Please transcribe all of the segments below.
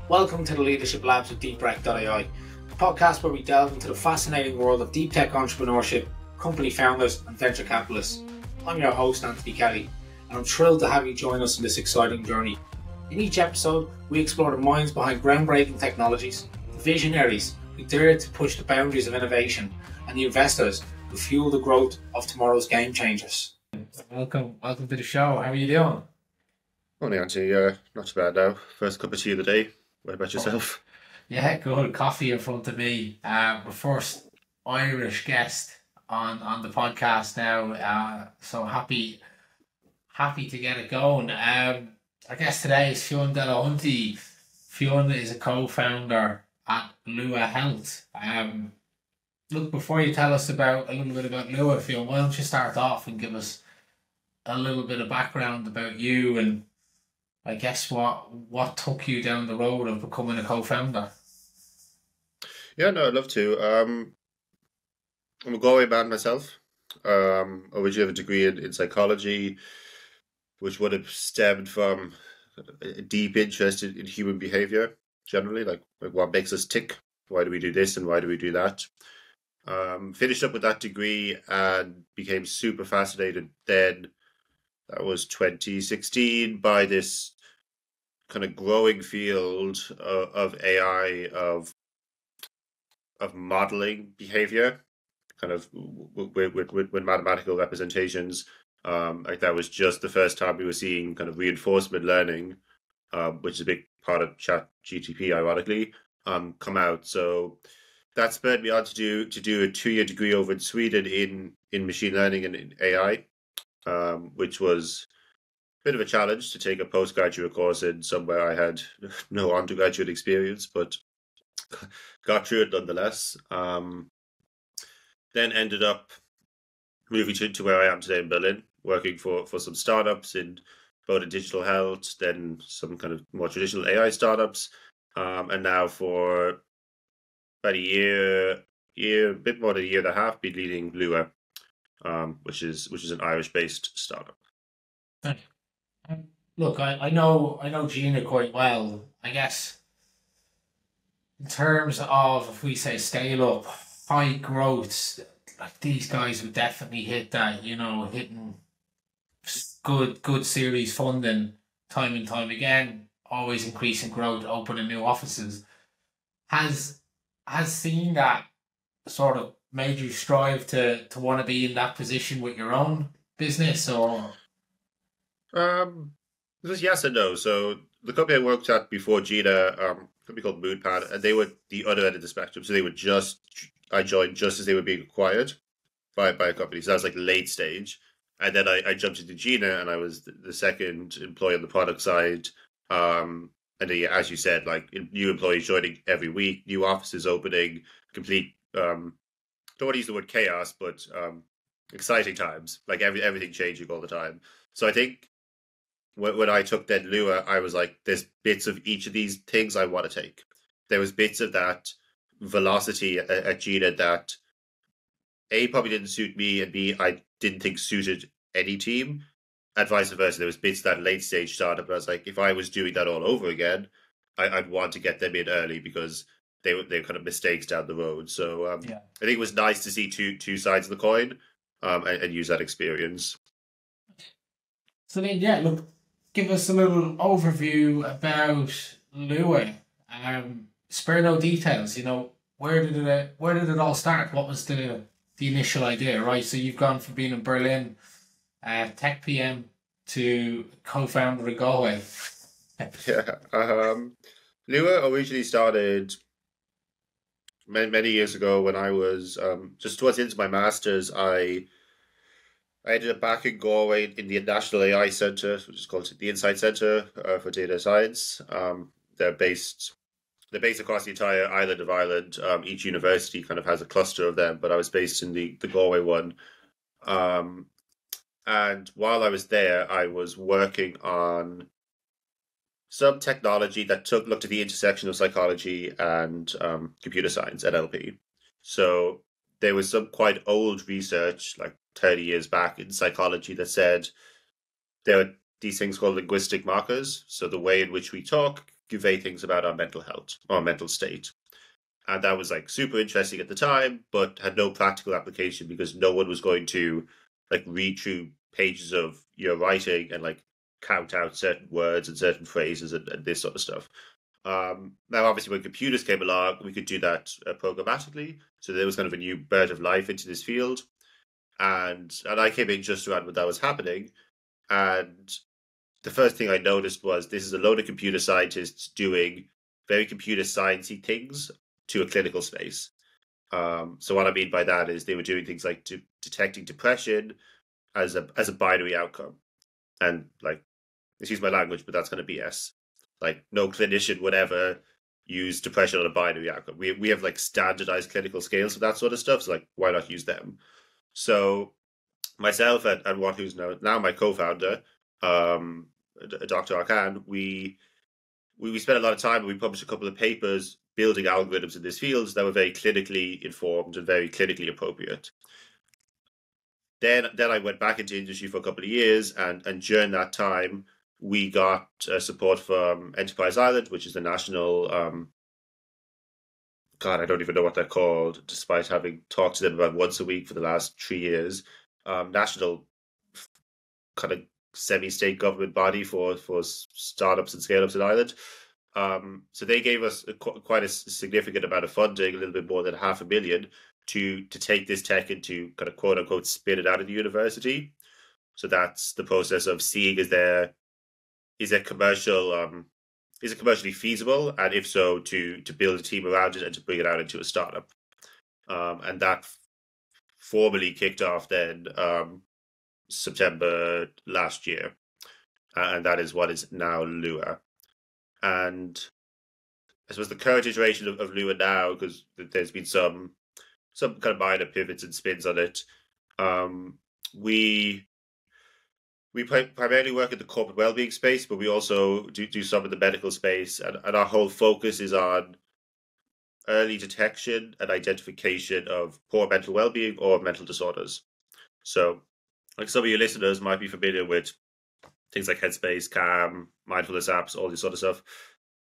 Welcome to the Leadership Labs with DeepRec.ai, a podcast where we delve into the fascinating world of deep tech entrepreneurship, company founders and venture capitalists. I'm your host, Anthony Kelly, and I'm thrilled to have you join us in this exciting journey. In each episode, we explore the minds behind groundbreaking technologies, the visionaries who dare to push the boundaries of innovation, and the investors who fuel the growth of tomorrow's game changers. Welcome to the show. How are you doing? Morning, Anthony. Not too bad now. First cup of tea of the day. What about yourself? Yeah, good. Coffee in front of me. The first Irish guest on the podcast now. So happy to get it going. I guess today is Fionn Delahunty. Fionn is a co-founder at Lua Health. Look, before you tell us a little bit about Lua, Fionn, why don't you start off and give us a little bit of background about you and I guess what took you down the road of becoming a co-founder? Yeah, no, I'd love to. I'm a Galway man myself. Originally have a degree in psychology, which would have stemmed from a deep interest in human behavior generally, like what makes us tick. Why do we do this and why do we do that? Finished up with that degree and became super fascinated then. That was 2016 by this kind of growing field of AI, of modeling behavior, kind of with mathematical representations. Like that was just the first time we were seeing kind of reinforcement learning, which is a big part of ChatGPT, ironically, come out. So that spurred me on to do a 2-year degree over in Sweden in machine learning and in AI. Which was a bit of a challenge to take a postgraduate course in somewhere I had no undergraduate experience, but got through it nonetheless. Then ended up moving to where I am today in Berlin, working for some startups in both in digital health, then some kind of more traditional AI startups, and now for about a bit more than a year and a half, been leading Lua, which is an Irish-based startup. Look, I know Gina quite well. I guess in terms of if we say scale up, high growth, like these guys would definitely hit that. Hitting good series funding time and time again, always increasing growth, opening new offices. Has seen that sort of made you strive to want to be in that position with your own business, or? This is yes and no. So the company I worked at before Gina, a company called Moonpad, and they were the other end of the spectrum. So I joined just as they were being acquired by a company. So that was like late stage. And then I jumped into Gina and I was the second employee on the product side. And as you said, like new employees joining every week, new offices opening, complete, don't want to use the word chaos, but exciting times, like everything changing all the time. So I think when I took then Lua, I was like, there's bits of each of these things I want to take. There was bits of that velocity at Gina that A, probably didn't suit me, and B, I didn't think suited any team, and vice versa. There was bits of that late stage startup, but I was like, if I was doing that all over again, I'd want to get them in early because they were kind of mistakes down the road. So I think it was nice to see two sides of the coin, and use that experience. So then, look, give us a little overview about Lua. Spare no details. Where did it all start? What was the initial idea, right? So you've gone from being in Berlin, tech PM, to co-founder in Galway. Yeah. Lua originally started many years ago when I was just towards the end of my master's. I ended up back in Galway in the National AI Centre, which is called the Insight Centre for Data Science. They're based across the entire island of Ireland. Each university kind of has a cluster of them, but I was based in the Galway one. And while I was there, I was working on some technology that looked at the intersection of psychology and computer science, NLP. So there was some quite old research, like 30 years back in psychology, that said there are these things called linguistic markers. So the way in which we talk convey things about our mental health, our mental state. And that was like super interesting at the time, but had no practical application because no one was going to like read through pages of your writing and like count out certain words and certain phrases and this sort of stuff. Now, obviously, when computers came along, we could do that programmatically. So there was kind of a new birth of life into this field, and I came in just around when that was happening. And the first thing I noticed was this is a load of computer scientists doing very computer sciencey things to a clinical space. So what I mean by that is they were doing things like detecting depression as a binary outcome, and like, excuse my language, but that's kind of BS. Like, no clinician would ever use depression on a binary outcome. We have like standardized clinical scales for that sort of stuff. So like, why not use them? So myself and what who's now my co-founder, Dr. Arkan, we spent a lot of time and we published a couple of papers building algorithms in this field that were very clinically informed and very clinically appropriate. Then I went back into industry for a couple of years, and during that time, we got support from Enterprise Ireland, which is the national. God, I don't even know what they're called, despite having talked to them about once a week for the last 3 years. National kind of semi-state government body for startups and scale-ups in Ireland. So they gave us quite a significant amount of funding, a little bit more than 500,000, to take this tech and to kind of quote unquote spin it out of the university. So that's the process of seeing is it commercially feasible, and if so, to build a team around it and to bring it out into a startup. And that formally kicked off then September last year, and that is what is now Lua. And I suppose the current iteration of Lua now, because there's been some kind of minor pivots and spins on it. We primarily work in the corporate well-being space, but we also do some in the medical space, and our whole focus is on early detection and identification of poor mental well-being or mental disorders. So, like, some of your listeners might be familiar with things like Headspace, Calm, mindfulness apps, all this sort of stuff.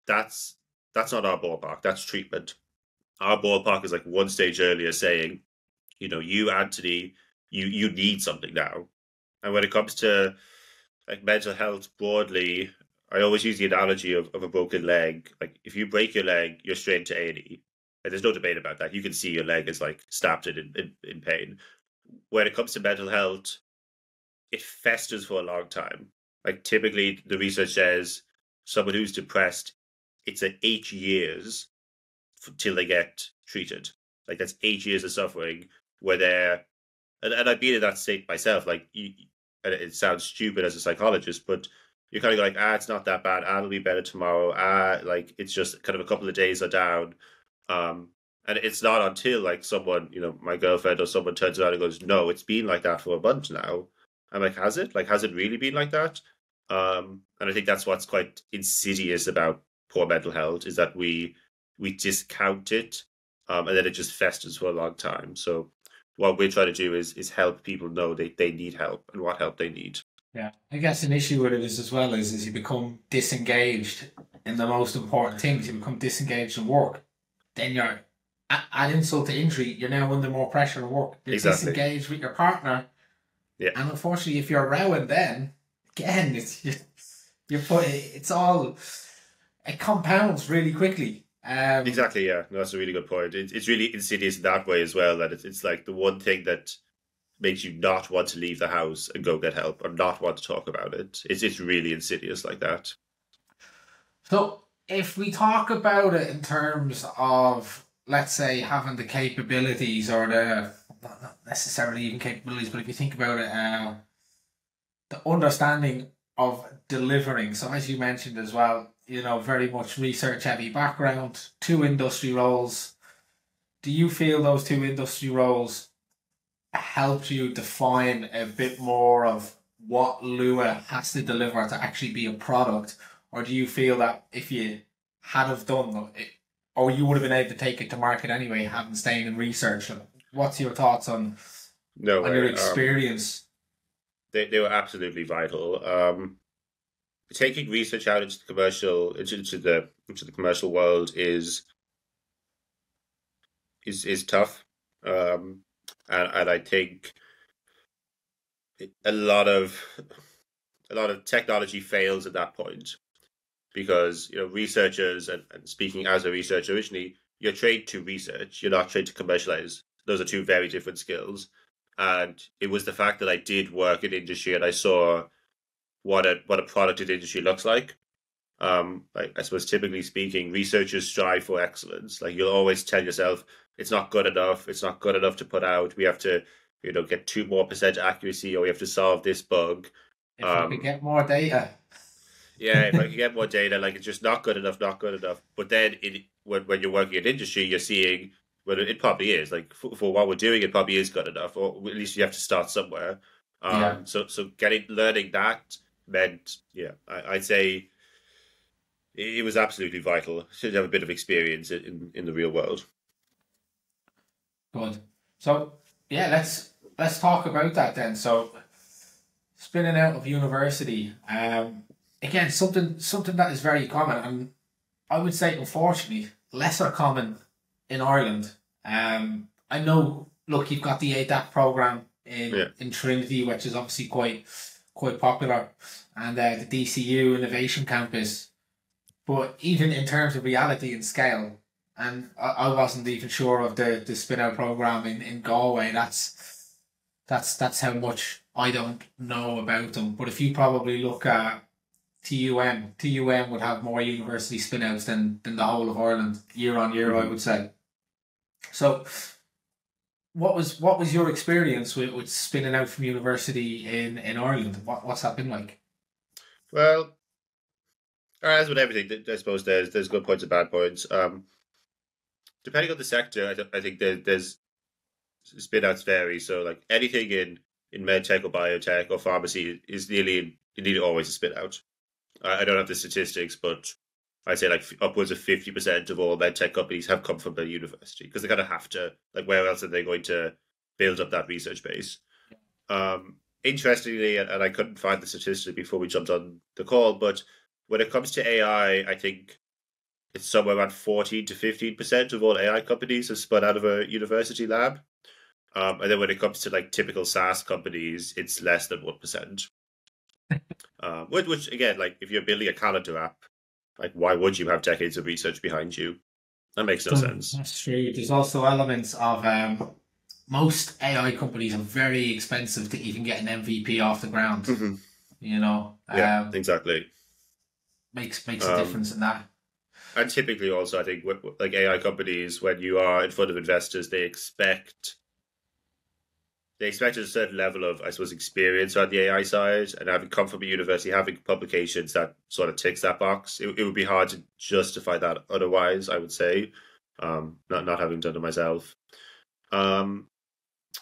That's not our ballpark. That's treatment. Our ballpark is like one stage earlier, saying, you, Anthony, you need something now. And when it comes to like mental health broadly, I always use the analogy of a broken leg. Like, if you break your leg, you're straight into A&E. And there's no debate about that. You can see your leg is like snapped in pain. When it comes to mental health, it festers for a long time. Like, typically the research says someone who's depressed, it's at 8 years till they get treated. Like, that's 8 years of suffering where they're, and I've been in that state myself. Like, and it sounds stupid as a psychologist, but you're kind of like, it's not that bad. It'll be better tomorrow. Like, it's just kind of a couple of days are down. And it's not until like someone, my girlfriend or someone turns around and goes, no, it's been like that for a month now. I'm like, has it? Like, has it really been like that? And I think that's what's quite insidious about poor mental health, is that we discount it, and then it just festers for a long time. So what we're trying to do is help people know they need help and what help they need. Yeah, I guess an issue with it is as well is you become disengaged in the most important things. You become disengaged in work. Then you're add insult to injury. You're now under more pressure at work. You're Exactly. disengaged with your partner. Yeah. And unfortunately, if you're rowing, then again, it compounds really quickly. Exactly, yeah. No, that's a really good point. It's really insidious in that way as well, that it's like the one thing that makes you not want to leave the house and go get help or not want to talk about it. It's really insidious like that. So if we talk about it in terms of, let's say, having the capabilities or the, not necessarily even capabilities, but if you think about it, the understanding of delivering. So as you mentioned as well, very much research heavy background, 2 industry roles. Do you feel those 2 industry roles helped you define a bit more of what Lua has to deliver to actually be a product? Or do you feel that if you had have done it, or you would have been able to take it to market anyway, having stayed in research? What's your thoughts on No way. your experience? They were absolutely vital. taking research out into the commercial into the commercial world is tough, um, and I think a lot of technology fails at that point because researchers and speaking as a researcher originally, you're trained to research, you're not trained to commercialize. Those are two very different skills, and it was the fact that I did work in industry and I saw what a product in industry looks like. Like, I suppose typically speaking, researchers strive for excellence. Like, you'll always tell yourself, it's not good enough. It's not good enough to put out. We have to, get 2% more accuracy, or we have to solve this bug. If we could Um, get more data. yeah, if I could get more data, like, it's just not good enough, not good enough. But then when you're working in industry, you're seeing, well, it probably is. Like, for what we're doing, it probably is good enough, or at least you have to start somewhere. Yeah. So learning that meant, yeah, I'd say it was absolutely vital. Should have a bit of experience in the real world. Good. So yeah, let's talk about that then. So spinning out of university, again, something that is very common, and I would say unfortunately lesser common in Ireland. I know. Look, you've got the ADAP program Yeah, in Trinity, which is obviously quite popular, and the DCU Innovation Campus. But even in terms of reality and scale, and I wasn't even sure of the spin out program in Galway. That's how much I don't know about them. But if you probably look at TUM would have more university spin outs than the whole of Ireland year on year, I hmm would say. So what was your experience with spinning out from university in Ireland? What's that been like? well, as with everything, I suppose there's good points and bad points. Depending on the sector, I think there's spin outs vary. So, like, anything in medtech or biotech or pharmacy is nearly always a spin out. I don't have the statistics, but I'd say like upwards of 50% of all medtech companies have come from a university because they kind of have to. Like, where else are they going to build up that research base? Interestingly, and I couldn't find the statistic before we jumped on the call, but when it comes to AI, I think it's somewhere around 14 to 15% of all AI companies have spun out of a university lab. And then when it comes to like typical SaaS companies, it's less than 1%. Which again, like, if you're building a calendar app, like, why would you have decades of research behind you? That makes no sense. That's true. There's also elements of most AI companies are very expensive to even get an MVP off the ground. hmm You know, Yeah, exactly. makes a Um, difference in that. and typically, also, I think like AI companies, when you are in front of investors, they expect a certain level of, I suppose, experience on the AI side, and having come from a university, having publications that sort of ticks that box, it would be hard to justify that otherwise, I would say, not having done it myself. Um,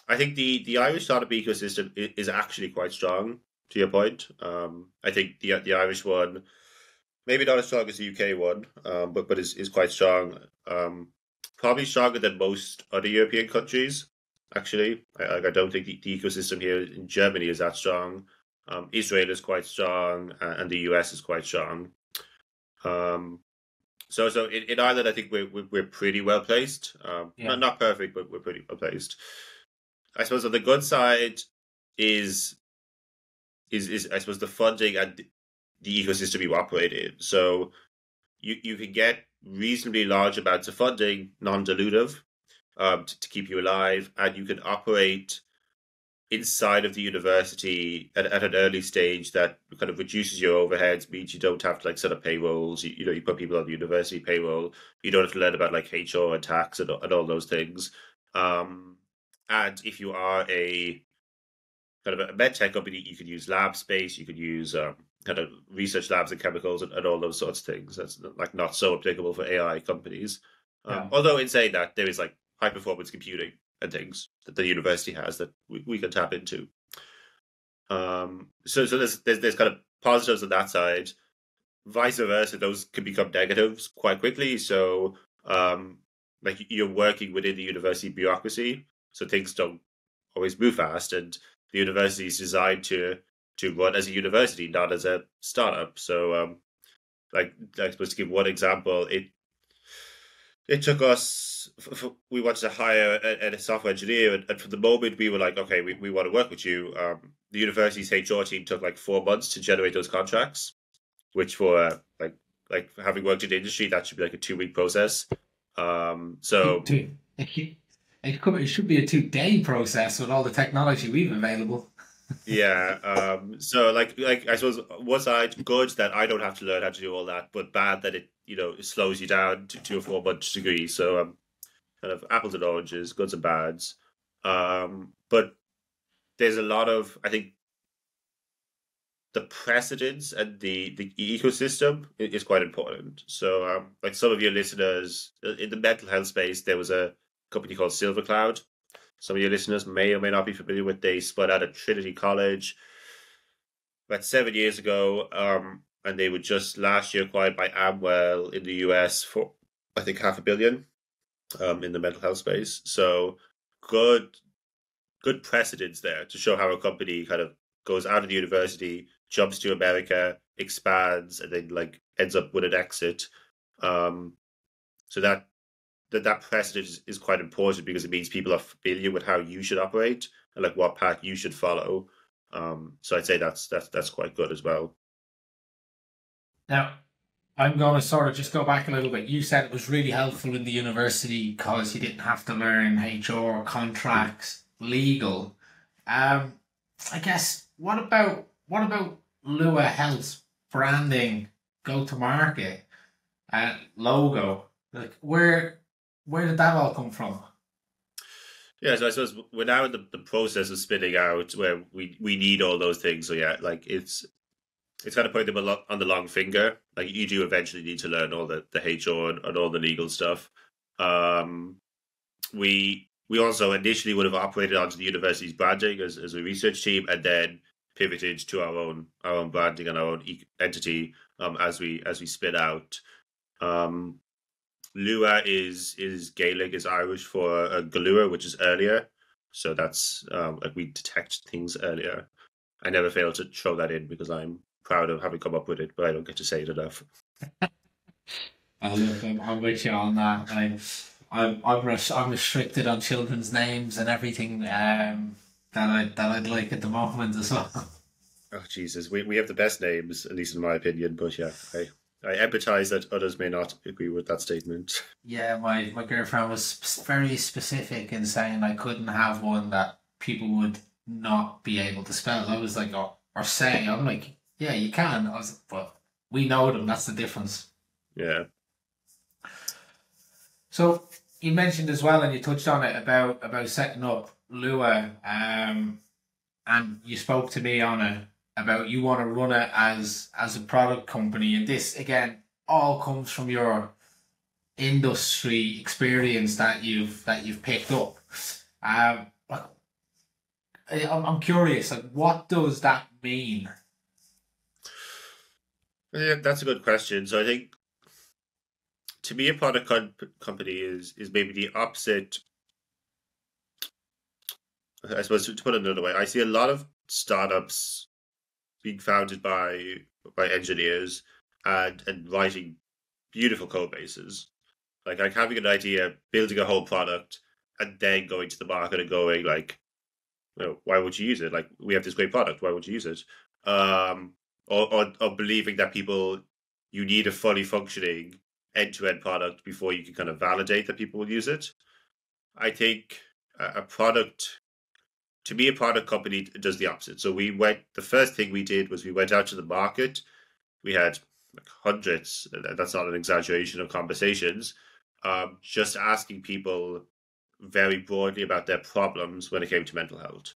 I think the Irish startup ecosystem is actually quite strong. To your point, I think the Irish one, maybe not as strong as the UK one, but is quite strong. Probably stronger than most other European countries. Actually, I don't think the ecosystem here in Germany is that strong. Israel is quite strong, and the US is quite strong. Um, so in Ireland, I think we're pretty well placed. Yeah, Not perfect, but we're pretty well placed. I suppose on the good side is is I suppose the funding and the ecosystem you operate in. So you can get reasonably large amounts of funding, non-dilutive, to keep you alive, and you can operate inside of the university at an early stage that kind of reduces your overheads, means you don't have to like set up payrolls. You put people on the university payroll. You don't have to learn about like HR and tax and all those things. Um, and if you are a kind of a med tech company, you could use lab space, you could use kind of research labs and chemicals and all those sorts of things. That's like not so applicable for AI companies. yeah, Although in saying that, there is like high performance computing and things that the university has that we can tap into. So there's kind of positives on that side. Vice versa, those can become negatives quite quickly. So like, you're working within the university bureaucracy, so things don't always move fast, and the university is designed to to run as a university, not as a startup. So like I suppose to give one example, it took us we wanted to hire a software engineer, and from the moment we were like, okay, we want to work with you, the university's HR team took like 4 months to generate those contracts, which for like having worked in the industry, that should be like a 2 week process. So It should be a 2 day process with all the technology we've available. yeah, so like I suppose one side good that I don't have to learn how to do all that, but bad that it slows you down to a 4 month degree. So kind of apples and oranges, goods and bads. But there's a lot of, I think, the precedence and the ecosystem is quite important. So like some of your listeners in the mental health space, there was a company called Silver Cloud. Some of your listeners may or may not be familiar with. They spun out of Trinity College about 7 years ago, and they were just last year acquired by Amwell in the US for I think 500 million in the mental health space. So good good precedence there to show how a company kind of goes out of the university, jumps to America, expands, and then like ends up with an exit. Um, so that precedent is quite important because it means people are familiar with how you should operate and like what path you should follow. So I'd say that's quite good as well. Now, I'm going to sort of just go back a little bit. You said it was really helpful in the university because you didn't have to learn HR, contracts, legal. Um, I guess what about Lua Health branding, go to market, logo? Like where did that all come from? Yeah, so I suppose we're now in the process of spinning out where we need all those things. So yeah, like it's kind of putting them a lot on the long finger. Like you do eventually need to learn all the HR and all the legal stuff. Um, we also initially would have operated onto the university's branding as a research team, and then pivoted to our own branding and our own entity as we spin out. Um, Lua is Gaelic, is Irish for Galua, which is earlier. So that's like we detect things earlier. I never fail to throw that in because I'm proud of having come up with it, but I don't get to say it enough. Look, I'm with you on that. I'm restricted on children's names and everything that I'd like at the moment as well. Oh Jesus, we have the best names, at least in my opinion. But yeah, I empathize that others may not agree with that statement. Yeah, my girlfriend was very specific in saying I couldn't have one that people would not be able to spell. I was like, or say, I'm like, yeah, you can. I was, but we know them. That's the difference. Yeah, So you mentioned as well, and you touched on it about setting up Lua, and you spoke to me on it about you want to run it as a product company, and this again all comes from your industry experience that you've picked up. Like, I'm curious, like what does that mean? yeah, that's a good question. So I think to me, a product company is maybe the opposite. I suppose to put it another way, I see a lot of startups being founded by engineers and writing beautiful code bases. Like having an idea, building a whole product, and then going to the market and going like, why would you use it? Like we have this great product, why would you use it? Or believing that you need a fully functioning end-to-end product before you can kind of validate that people will use it. I think a product to me, a product company does the opposite. So the first thing we did was we went out to the market. We had like hundreds, that's not an exaggeration, of conversations, just asking people very broadly about their problems when it came to mental health.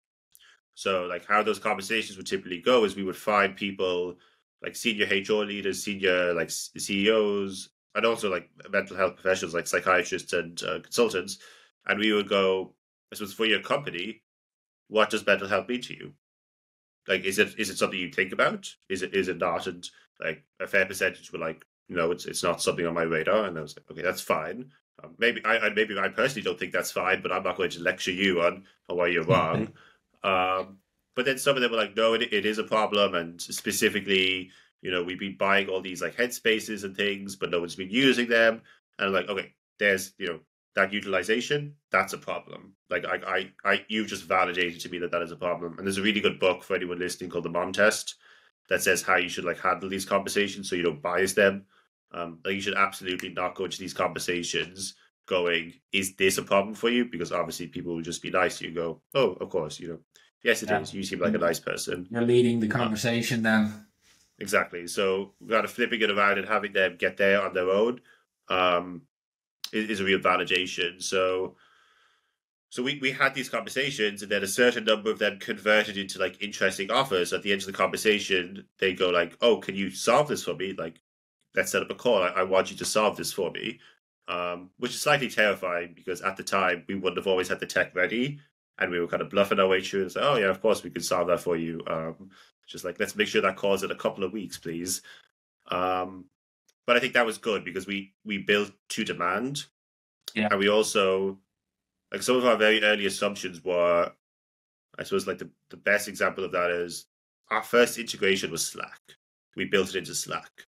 So, like, how those conversations would typically go is we would find people like senior HR leaders, senior like CEOs, and also like mental health professionals like psychiatrists and consultants, and we would go, "This was for your company. What does mental health mean to you? Like, is it something you think about? Is it not?" And like a fair percentage were like, "No, it's not something on my radar." And I was like, "Okay, that's fine. Maybe I personally don't think that's fine, but I'm not going to lecture you on why you're wrong." Um, but then some of them were like, no, it is a problem, and specifically, we've been buying all these like headspaces and things, but no one's been using them. And I'm like, okay, there's that utilization, that's a problem. Like you've just validated to me that is a problem. And there's a really good book for anyone listening called The Mom Test that says how you should like handle these conversations so you don't bias them. Like you should absolutely not go into these conversations going, is this a problem for you? Because obviously people will just be nice to you and go, oh, of course, yes, it Yeah. is. You seem like a nice person. You're leading the conversation then. Exactly. So we got to flipping it around and having them get there on their own is a real validation. So we had these conversations, and then a certain number of them converted into like interesting offers. At the end of the conversation, they go like, "Oh, can you solve this for me? Like, let's set up a call. I want you to solve this for me." Which is slightly terrifying because at the time we wouldn't have always had the tech ready, and we were kind of bluffing our way through and say, "Oh yeah, of course we can solve that for you." Just like, let's make sure that call's in a couple of weeks, please. But I think that was good because we built to demand, and we also, like, some of our very early assumptions were, I suppose, like the best example of that is our first integration was Slack. We built it into Slack.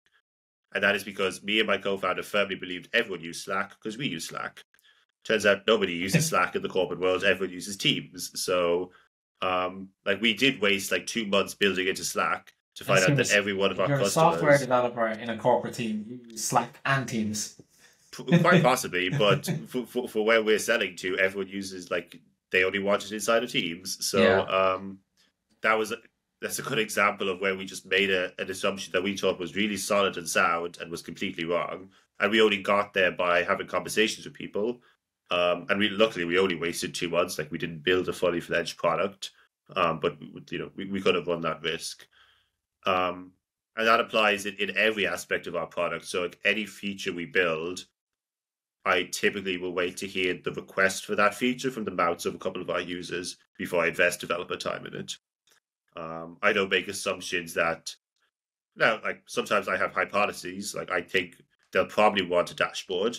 And that is because me and my co-founder firmly believed everyone used Slack because we use Slack. Turns out nobody uses Slack in the corporate world. Everyone uses Teams. So, like, we did waste like 2 months building into Slack to find out that every one of our customers. You're a software developer in a corporate team. You use Slack and Teams. Quite possibly, but for where we're selling to, everyone uses, like, they only want it inside of Teams. So that's a good example of where we just made an assumption that we thought was really solid and sound and was completely wrong. And we only got there by having conversations with people. And luckily we only wasted 2 months. Like, we didn't build a fully fledged product, but we could have run that risk. And that applies in every aspect of our product. So like any feature we build, I typically will wait to hear the request for that feature from the mouths of a couple of our users before I invest developer time in it. I don't make assumptions that, now, like, sometimes I have hypotheses, like I think they'll probably want a dashboard,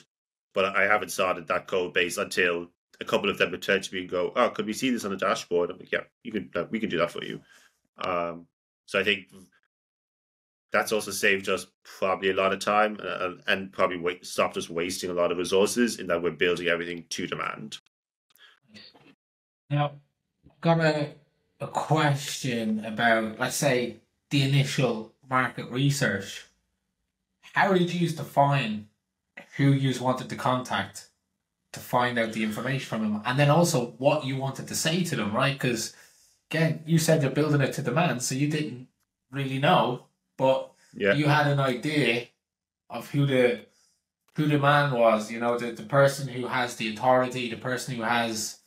but I haven't started that code base until a couple of them return to me and go, "Oh, could we see this on a dashboard?" I'm like, "Yeah, we can do that for you." So I think that's also saved us probably a lot of time and probably stopped us wasting a lot of resources in that we're building everything to demand. Now, I've got a question about, let's say, the initial market research. How did you define who you wanted to contact to find out the information from them? And then also what you wanted to say to them, right? Because, again, you said you're building it to demand, so you didn't really know, but you had an idea of who the man was, the person who has the authority, the person who has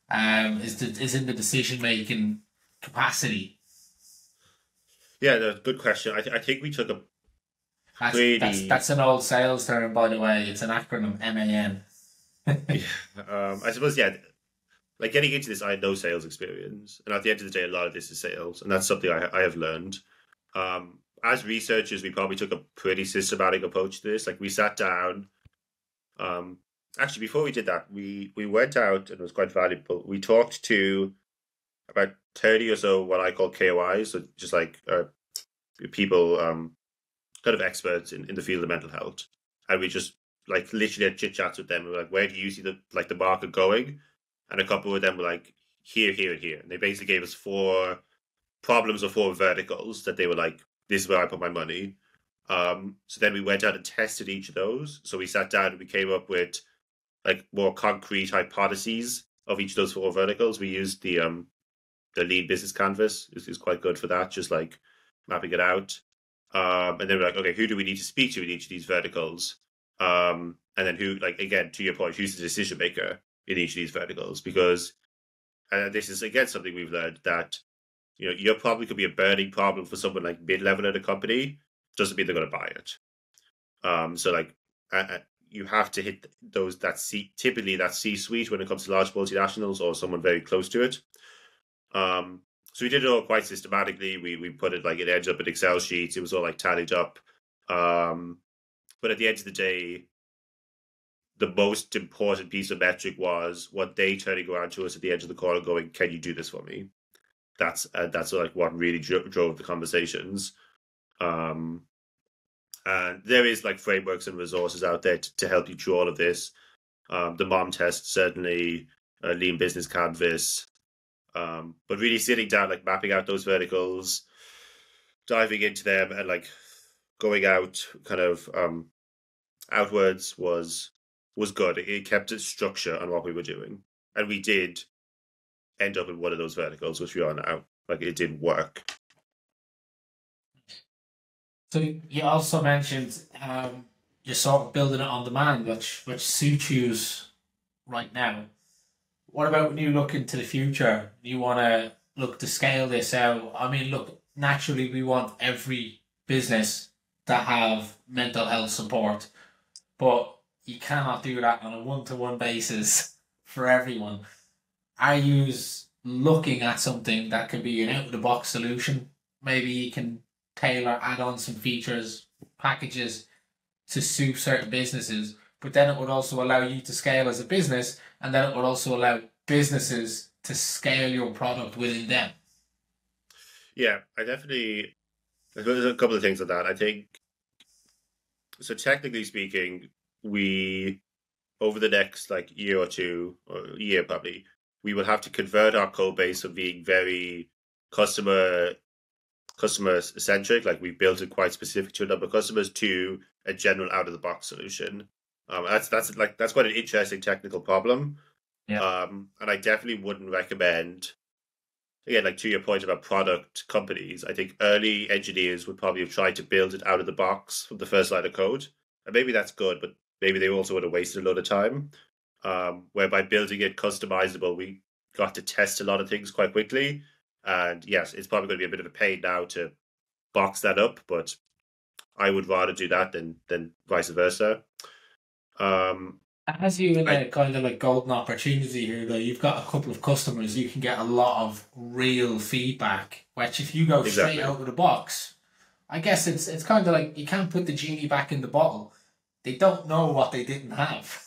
is in the decision making capacity. Yeah, that's a good question. I think we took a that's an old sales term, by the way. It's an acronym, MAN. I suppose, like, getting into this, I had no sales experience, and at the end of the day, a lot of this is sales, and that's something I have learned. As researchers, we probably took a pretty systematic approach to this. Like, we sat down. Actually, before we did that, we went out, and it was quite valuable. We talked to about 30 or so what I call KOIs, so just like people, kind of experts in the field of mental health, and we just like literally had chit chats with them. We were like, "Where do you see the market going?" And a couple of them were like, "Here, here, and here." And they basically gave us 4 problems or 4 verticals that they were like, "This is where I put my money." So then we went out and tested each of those. So we sat down and we came up with like more concrete hypotheses of each of those 4 verticals. We used the lean business canvas is quite good for that, just like mapping it out. And then we're like, okay, who do we need to speak to in each of these verticals? And then who, like, again, to your point, who's the decision maker in each of these verticals? Because this is, again, something we've learned that, your problem could be a burning problem for someone like mid-level at a company. Doesn't mean they're going to buy it. So like, you have to hit typically that C-suite when it comes to large multinationals or someone very close to it. So we did it all quite systematically. We put it, like, it ended up in Excel sheets. It was all like tallied up. But at the end of the day, the most important piece of metric was what they turning around to us at the end of the call and going, "Can you do this for me?" that's like what really drove the conversations. Um, and there is like frameworks and resources out there to help you through all of this. The mom test, certainly, lean business canvas, but really sitting down, like mapping out those verticals, diving into them, and like going out kind of outwards was good. It kept its structure on what we were doing, and we did end up in one of those verticals, which we are now. Like it did work. So you also mentioned you're sort of building it on demand, which suits you right now. What about when you look into the future? You want to look to scale this out? I mean, look, naturally, we want every business to have mental health support, but you cannot do that on a one-to-one basis for everyone. Are you looking at something that could be an out-of-the-box solution? Maybe you can tailor, add on some features, packages to suit certain businesses, but then it would also allow you to scale as a business, and then it would also allow businesses to scale your product within them. Yeah, I definitely. There's a couple of things on that. I think so. Technically speaking, we over the next like year or two, or year probably, we will have to convert our code base from being very customer customer centric, like we built it quite specific to a number of customers, to a general out of the box solution. That's quite an interesting technical problem. Yeah. And I definitely wouldn't recommend, again, like to your point about product companies, I think early engineers would probably have tried to build it out of the box from the first line of code. And maybe that's good, but maybe they also would have wasted a lot of time. Where by building it customizable, we got to test a lot of things quite quickly. And yes, it's probably going to be a bit of a pain now to box that up, but I would rather do that than vice versa. As you in a kind of like golden opportunity here, though, you've got a couple of customers, you can get a lot of real feedback. Which, if you go straight out of the box, I guess it's kind of like you can't put the genie back in the bottle. They don't know what they didn't have.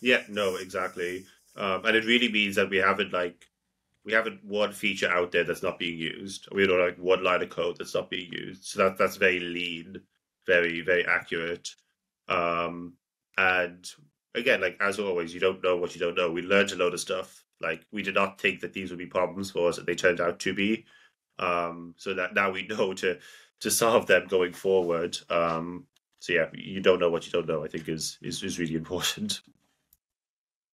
Yeah, no, exactly. And it really means that we haven't one feature out there that's not being used. We don't like one line of code that's not being used. So that's very lean, very, very accurate. And again, like as always, you don't know what you don't know. We learned a load of stuff. Like we did not think that these would be problems for us, and they turned out to be. So that now we know to solve them going forward. So yeah, you don't know what you don't know, I think is really important.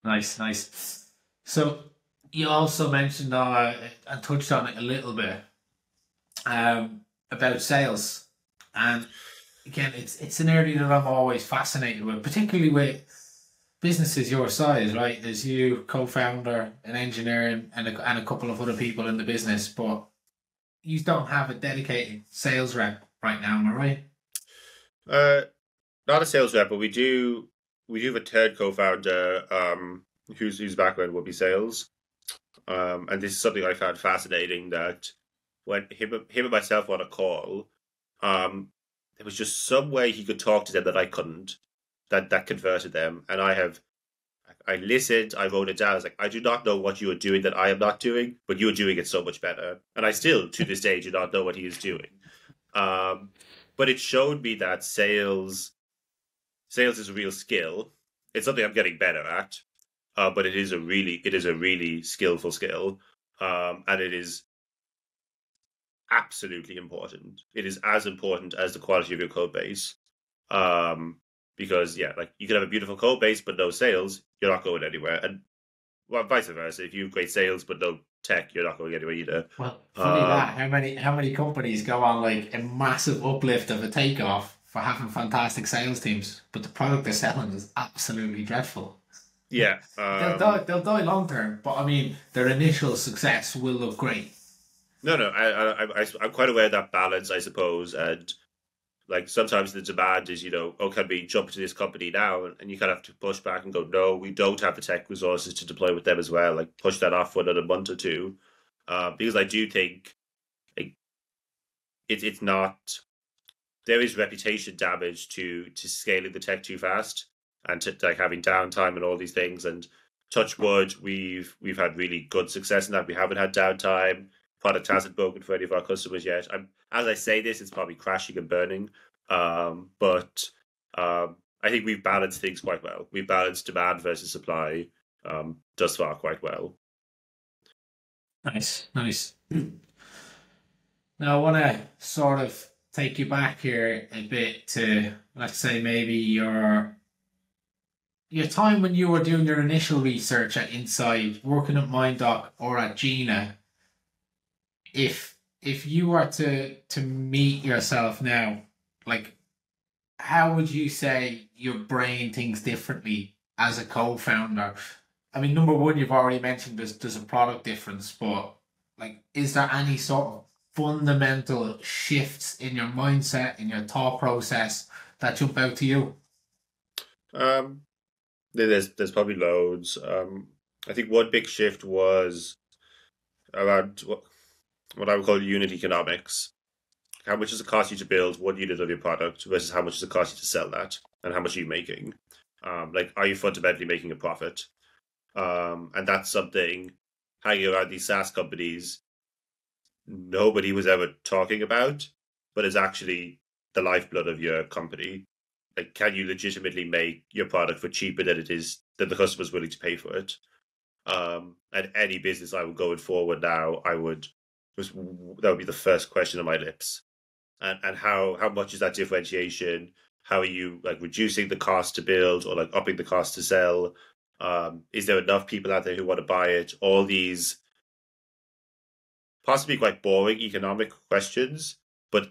Nice, nice. So you also mentioned and touched on it a little bit about sales, and again, it's an area that I'm always fascinated with, particularly with businesses your size, right? There's you, co-founder, an engineer, and a couple of other people in the business, but you don't have a dedicated sales rep right now, am I right? Uh, Not a sales rep, but we do have a third co-founder whose background will be sales. And this is something I found fascinating, that when him and myself on a call, there was just some way he could talk to them that I couldn't, that converted them. And I listened, I wrote it down. I was like, I do not know what you are doing that I am not doing, but you are doing it so much better. And I still, to this day, do not know what he is doing. Um, but it showed me that sales is a real skill. It's something I'm getting better at, but it is a really skillful skill, and it is absolutely important. It is as important as the quality of your code base, because yeah, like you can have a beautiful code base but no sales, you're not going anywhere, and well, vice versa. If you have great sales but no tech, you're not going anywhere either. Well, funny that how many companies go on like a massive uplift of a takeoff for having fantastic sales teams, but the product they're selling is absolutely dreadful. Yeah, They'll die long term, but I mean their initial success will look great. no, no, I'm quite aware of that balance, I suppose, and like sometimes the demand is, oh, can we jump to this company now? And you kind of have to push back and go, no, we don't have the tech resources to deploy with them as well. Like push that off for another month or two, because I do think like it's not, there is reputation damage to scaling the tech too fast, and to like having downtime and all these things. And touch wood, we've had really good success in that. We haven't had downtime. product hasn't broken for any of our customers yet. As I say this, it's probably crashing and burning. But I think we've balanced things quite well. We've balanced demand versus supply thus far quite well. Nice, nice. Now I want to sort of take you back here a bit to, let's say, maybe your time when you were doing your initial research at Inside, working at MindDoc or at Gina. If you were to meet yourself now, like, how would you say your brain thinks differently as a co-founder? I mean, number one, you've already mentioned there's a product difference, but like, is there any sort of fundamental shifts in your mindset, in your thought process that jump out to you? Um, there's probably loads. I think one big shift was around what I would call unit economics. How much does it cost you to build one unit of your product versus how much does it cost you to sell that, and how much are you making? Like, are you fundamentally making a profit? And that's something hanging around these SaaS companies nobody was ever talking about, but is actually the lifeblood of your company. Like, can you legitimately make your product for cheaper than it is than the customer's willing to pay for it? And any business I would going forward now, that would be the first question on my lips. And how much is that differentiation? How are you like reducing the cost to build or like upping the cost to sell? Is there enough people out there who want to buy it? All these possibly quite boring economic questions, but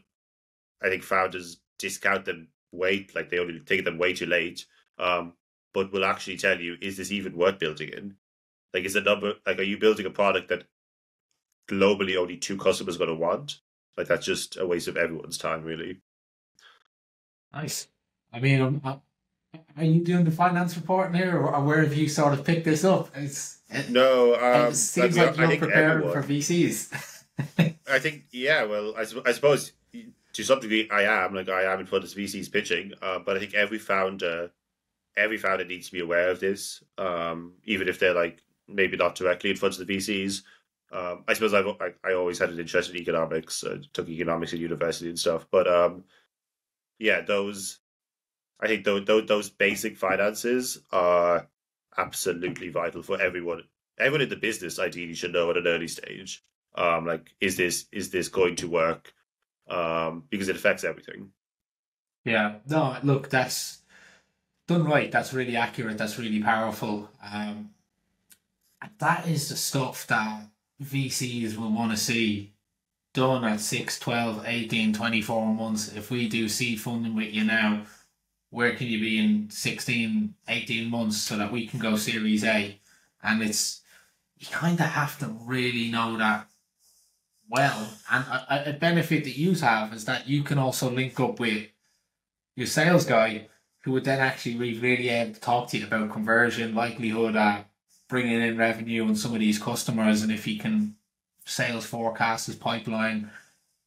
I think founders discount them like they only take them way too late. But will actually tell you, is this even worth building in? Like, is the number like, are you building a product that globally only two customers going to want? Like, that's just a waste of everyone's time, really. Nice. I mean, are you doing the finance report here, or where have you sort of picked this up? No, It seems like I you're think preparing for everyone. VCs. I think, yeah. Well, I suppose to some degree, I am in front of VCs pitching. But I think every founder needs to be aware of this. Even if they're like maybe not directly in front of the VCs. I suppose I always had an interest in economics. Took economics at university and stuff. But yeah, those I think those basic finances are absolutely vital for everyone. Everyone in the business ideally should know at an early stage. Like, is this going to work? Because it affects everything. Yeah. No, look, that's done right. That's really accurate. That's really powerful. That is the stuff that VCs will want to see done at 6, 12, 18, 24 months. If we do seed funding with you now, where can you be in 16, 18 months so that we can go Series A? And you kind of have to really know that well. And a benefit that you have is that you can also link up with your sales guy who would then actually be really able to talk to you about conversion, likelihood at bringing in revenue and some of these customers. And if he can sales forecast his pipeline,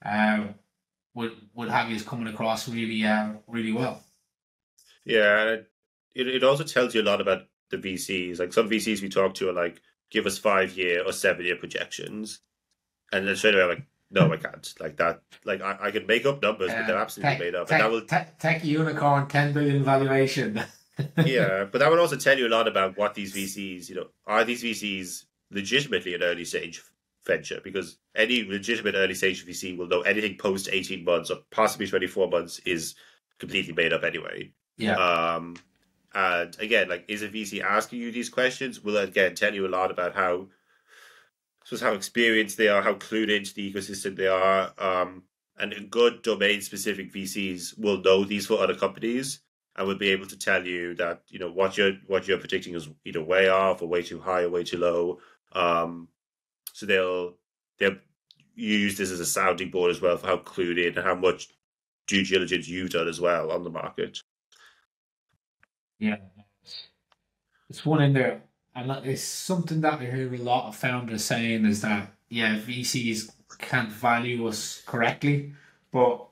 uh, would have you coming across really, really well. Yeah, and it also tells you a lot about the VCs. Like, some VCs we talk to are like, give us 5 year or 7 year projections, and then straight away I'm like, no, I can't. Like that. Like, I can make up numbers, but they're absolutely made up, and that will. Tech unicorn, 10 billion valuation. Yeah, but that would also tell you a lot about what these VCs, are these VCs legitimately an early stage venture? Because any legitimate early stage VC will know anything post 18 months or possibly 24 months is completely made up anyway. Yeah. Um, and again, like, is a VC asking you these questions? Will again tell you a lot about how experienced they are, how clued into the ecosystem they are. And good domain specific VCs will know these for other companies and will be able to tell you that what you're predicting is either way off or way too high or way too low. So they'll use this as a sounding board as well for how clued in and how much due diligence you've done as well on the market. Yeah. It's one in there. And it's something that I hear a lot of founders saying is that, yeah, VCs can't value us correctly. But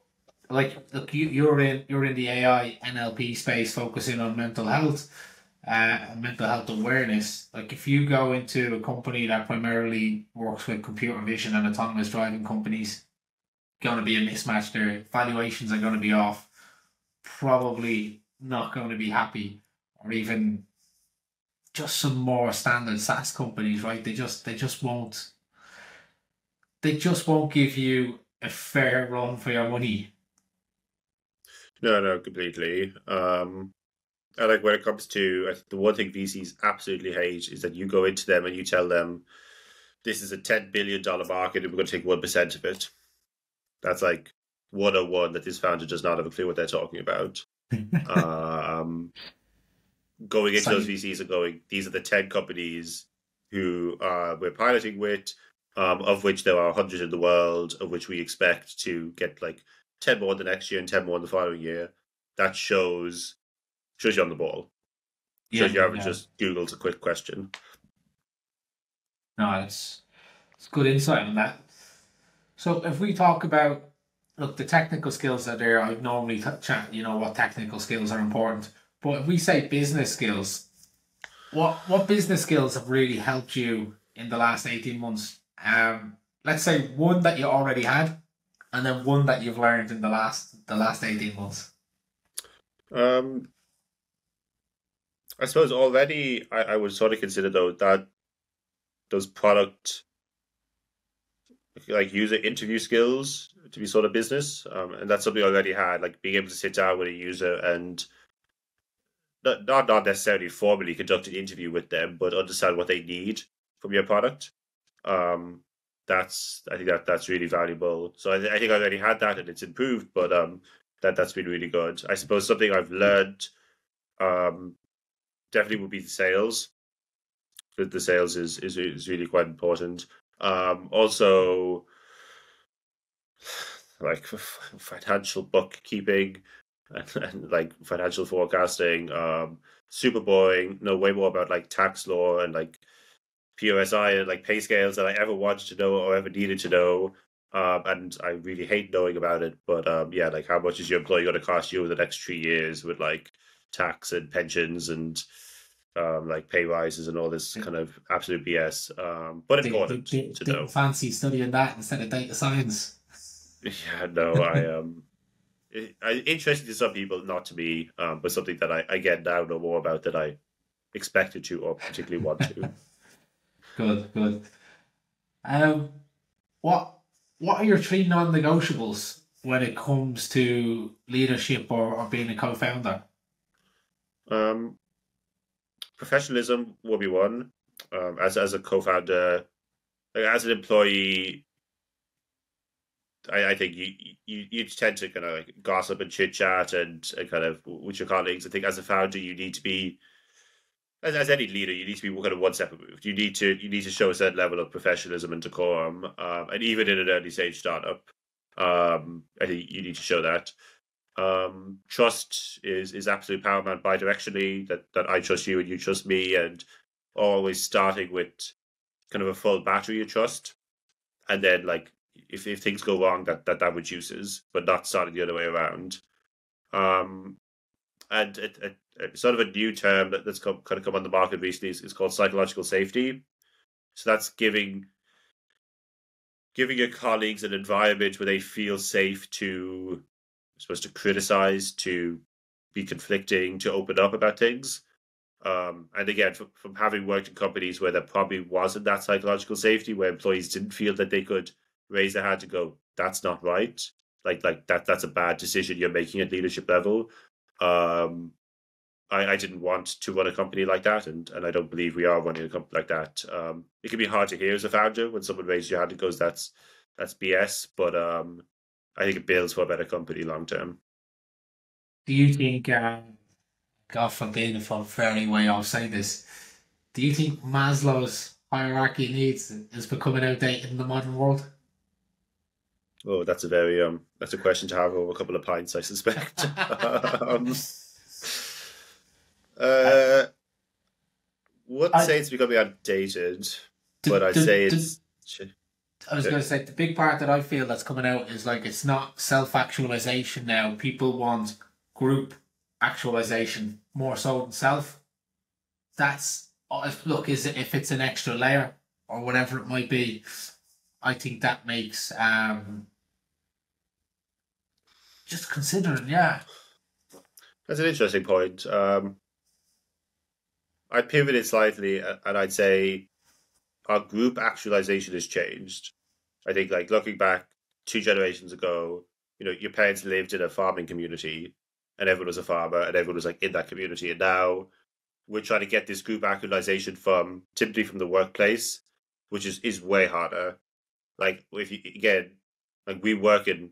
like, look, you're in the AI NLP space focusing on mental health. mental health awareness. Like if you go into a company that primarily works with computer vision and autonomous driving companies, going to be a mismatch there. Valuations are going to be off. Probably not going to be happy, or even just some more standard SaaS companies, right? They just won't give you a fair run for your money. No, completely. And like when it comes to the one thing VCs absolutely hate is that you go into them and you tell them this is a $10 billion market and we're going to take 1% of it. That's like 101 that this founder does not have a clue what they're talking about. Um, Going into those So VCs and going, these are the 10 companies who we're piloting with, of which there are hundreds in the world, of which we expect to get like 10 more the next year and 10 more in the following year. That shows you on the ball. yeah, Shows you haven't yeah. just Googled a quick question. No, it's good insight on that. So if we talk about, look, the technical skills that are there, I'd normally chat, what technical skills are important. But if we say business skills, what business skills have really helped you in the last 18 months? Let's say one that you already had, and then one that you've learned in the last 18 months. Um, I suppose already I would sort of consider though that those product like user interview skills to be sort of business, and that's something I already had, like being able to sit down with a user and not necessarily formally conduct an interview with them, but understand what they need from your product. Um, I think that's really valuable. So I think I already had that and it's improved, but that's been really good. I suppose something I've learned um, definitely would be the sales. The sales is really quite important. Also, like financial bookkeeping and like financial forecasting. Super boring. Know way more about like tax law and like POSI and like pay scales than I ever wanted to know or ever needed to know. And I really hate knowing about it. But yeah, like how much is your employee going to cost you over the next 3 years with like tax and pensions and like pay rises and all this kind of absolute BS. But important to They know. fancy studying that instead of data science. Yeah, no, interesting to some people, not to me, but something that I again now know more about than I expected to or particularly want to. Good, good. Um, what what are your three non-negotiables when it comes to leadership or being a co-founder? Um, Professionalism will be one. As a co-founder, like, as an employee, I think you tend to kind of like gossip and chit chat and kind of with your colleagues. I think as a founder, you need to be as any leader, you need to be kind of one step removed. You need to show a certain level of professionalism and decorum, and even in an early stage startup, I think you need to show that. Trust is absolutely paramount bidirectionally. That I trust you and you trust me, and always starting with kind of a full battery of trust, and then like if things go wrong, that reduces, but not starting the other way around. Um, and sort of a new term that's kind of come on the market recently is called psychological safety. So that's giving your colleagues an environment where they feel safe to, I suppose, to criticize, to be conflicting, to open up about things. And again, from having worked in companies where there probably wasn't that psychological safety, where employees didn't feel that they could raise their hand to go, "That's not right." Like that's a bad decision you're making at leadership level. Um, I didn't want to run a company like that, and I don't believe we are running a company like that. It can be hard to hear as a founder when someone raises your hand and goes, "That's BS," but I think it builds for a better company long term. Do you think, God forbid if I'm very way off saying this, do you think Maslow's hierarchy needs is becoming outdated in the modern world? Oh, that's a question to have over a couple of pints, I suspect. I, uh, wouldn't I, say it's becoming outdated, the, but I'd the, say the, it's. I was going to say the big part that I feel that's coming out is like it's not self-actualization now. People want group actualization more so than self. that's look, is it, if it's an extra layer or whatever it might be, I think that makes just considering, yeah. That's an interesting point. I pivoted slightly, and I'd say our group actualization has changed. I think, like looking back 2 generations ago, your parents lived in a farming community, and everyone was a farmer, and everyone was like in that community. And now we're trying to get this group actualization from typically from the workplace, which is way harder. Like if you again, like we work in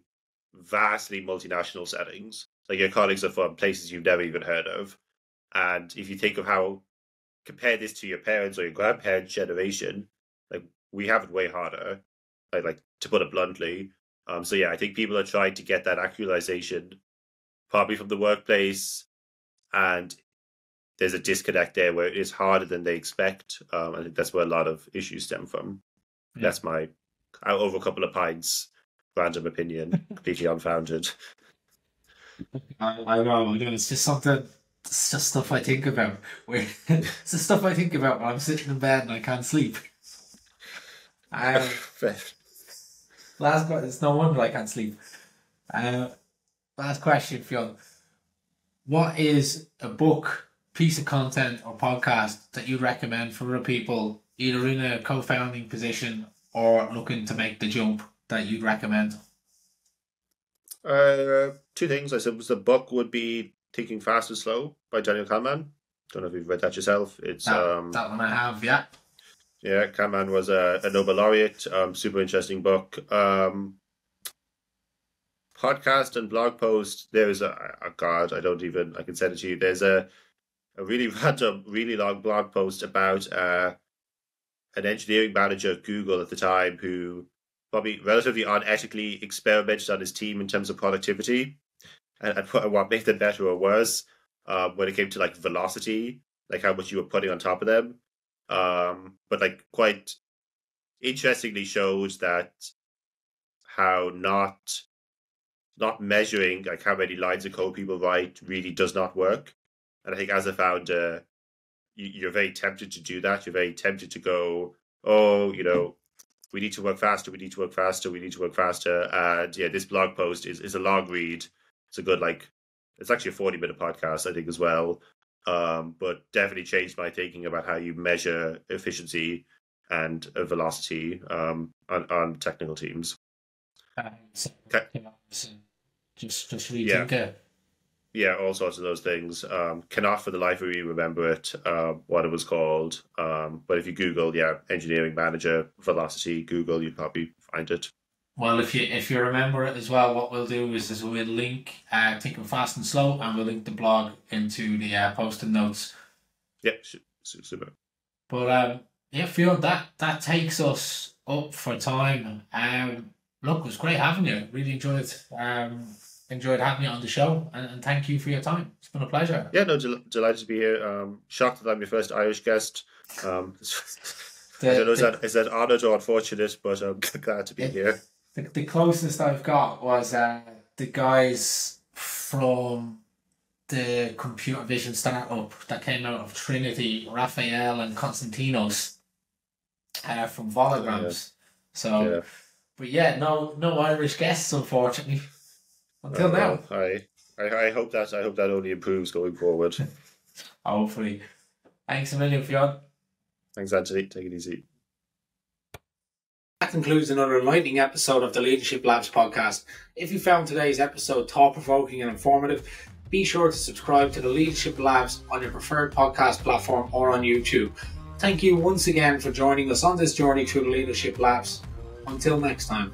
vastly multinational settings. Like your colleagues are from places you've never even heard of, and if you think of how compare this to your parents or your grandparents' generation, like we have it way harder. Like to put it bluntly. So yeah, I think people are trying to get that actualization probably from the workplace, and there's a disconnect there where it is harder than they expect. I think that's where a lot of issues stem from. Yeah. That's my over a couple of pints random opinion, completely unfounded. I know, it's just something. It's just stuff I think about. It's the stuff I think about when I'm sitting in bed and I can't sleep. It's no wonder I can't sleep. Last question, Fionn. What is a book, piece of content, or podcast that you recommend for other people, either in a co-founding position or looking to make the jump, that you'd recommend? 2 things. I suppose the book would be Thinking Fast and Slow by Daniel Kahneman. Don't know if you've read that yourself. It's that one I have, yeah. Yeah, Kahneman was a Nobel laureate. Super interesting book. Podcast and blog post. There's God, I can send it to you. There's a really random, really long blog post about an engineering manager at Google at the time who probably relatively unethically experimented on his team in terms of productivity. And what made them better or worse when it came to like velocity, like how much you were putting on top of them. But like quite interestingly shows that how not measuring like how many lines of code people write really does not work. And I think as a founder, you're very tempted to do that. You're very tempted to go, oh, we need to work faster. We need to work faster. We need to work faster. And yeah, this blog post is a long read. It's a good, it's actually a 40-minute podcast, I think, as well. But definitely changed my thinking about how you measure efficiency and velocity on technical teams. Just rethink it. Yeah, all sorts of those things. Cannot for the life of me remember it, what it was called. But if you Google, engineering manager velocity, Google, you'd probably find it. Well, if you remember it as well, what we'll do is we'll link Thinking Fast and Slow, and we'll link the blog into the post-it notes. Yeah, super. But Fionn, that takes us up for time. Look, it was great having you. Really enjoyed having you on the show, and thank you for your time. It's been a pleasure. Yeah, no, delighted to be here. Shocked that I'm your first Irish guest. I don't know, is that honoured or unfortunate, but I'm glad to be here. The closest I've got was the guys from the computer vision startup that came out of Trinity, Raphael and Konstantinos from Volograms. But no Irish guests, unfortunately, until now. I hope that only improves going forward. Hopefully. Thanks a million, Fionn. Thanks, Anthony. Take it easy. That concludes another enlightening episode of the Leadership Labs podcast. If you found today's episode thought-provoking and informative, be sure to subscribe to the Leadership Labs on your preferred podcast platform or on YouTube. Thank you once again for joining us on this journey through the Leadership Labs. Until next time.